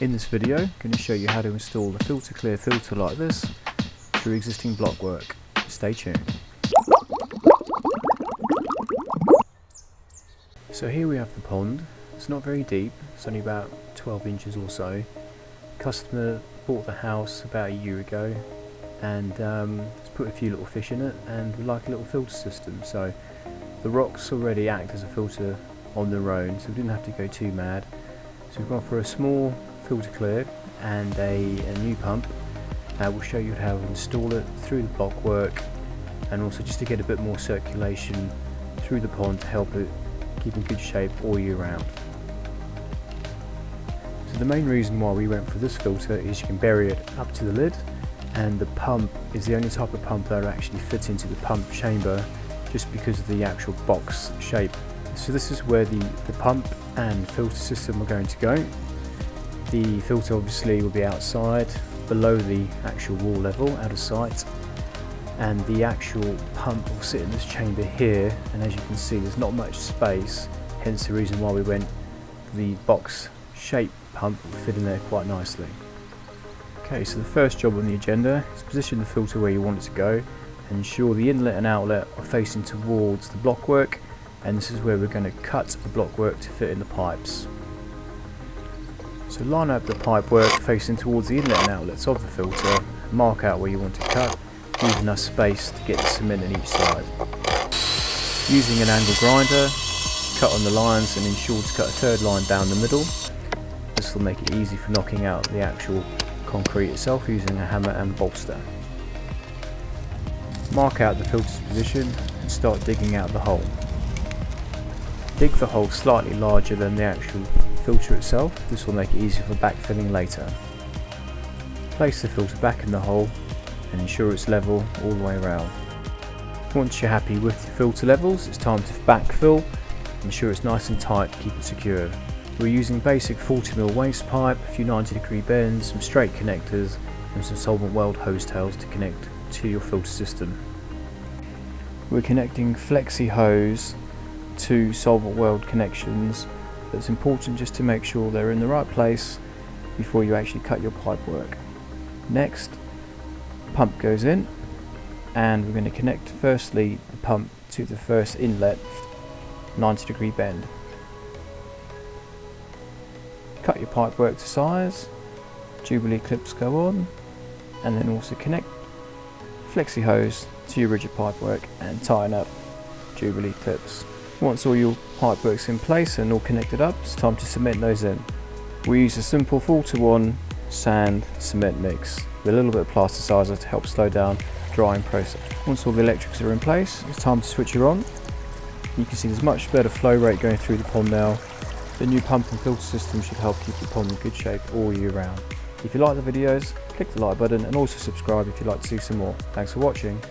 In this video, I'm going to show you how to install a FiltoClear filter like this through existing blockwork. Stay tuned. So here we have the pond. It's not very deep, it's only about 12 inches or so. Customer bought the house about a year ago and has put a few little fish in it and would like a little filter system. So the rocks already act as a filter on their own, so we didn't have to go too mad. So we've gone for a small FiltoClear and a new pump. We'll show you how to install it through the blockwork and also just to get a bit more circulation through the pond to help it keep in good shape all year round. So the main reason why we went for this filter is you can bury it up to the lid, and the pump is the only type of pump that will actually fit into the pump chamber just because of the actual box shape. So this is where the pump and filter system are going to go. The filter obviously will be outside, below the actual wall level, out of sight, and the actual pump will sit in this chamber here, and as you can see there's not much space, hence the reason why we went for the box shape pump will fit in there quite nicely. Okay, so the first job on the agenda is position the filter where you want it to go and ensure the inlet and outlet are facing towards the blockwork, and this is where we're going to cut the blockwork to fit in the pipes. So line up the pipework facing towards the inlet and outlets of the filter, mark out where you want to cut, leaving enough space to get the cement in each side. Using an angle grinder, cut on the lines and ensure to cut a third line down the middle. This will make it easy for knocking out the actual concrete itself using a hammer and bolster. Mark out the filter's position and start digging out the hole. Dig the hole slightly larger than the actual filter itself. This will make it easier for backfilling later. Place the filter back in the hole and ensure it's level all the way around. Once you're happy with the filter levels, it's time to backfill. Ensure it's nice and tight to keep it secure. We're using basic 40mm waste pipe, a few 90-degree bends, some straight connectors and some solvent weld hose tails to connect to your filter system. We're connecting flexi hose to solvent weld connections. It's important just to make sure they're in the right place before you actually cut your pipe work. Next, pump goes in, and we're going to connect firstly the pump to the first inlet 90-degree bend. Cut your pipe work to size, Jubilee clips go on, and then also connect flexi hose to your rigid pipe work and tighten up Jubilee clips. Once all your pipe work's in place and all connected up, it's time to cement those in. We use a simple 4-to-1 sand cement mix with a little bit of plasticizer to help slow down the drying process. Once all the electrics are in place, it's time to switch her on. You can see there's much better flow rate going through the pond now. The new pump and filter system should help keep the pond in good shape all year round. If you like the videos, click the like button and also subscribe if you'd like to see some more. Thanks for watching.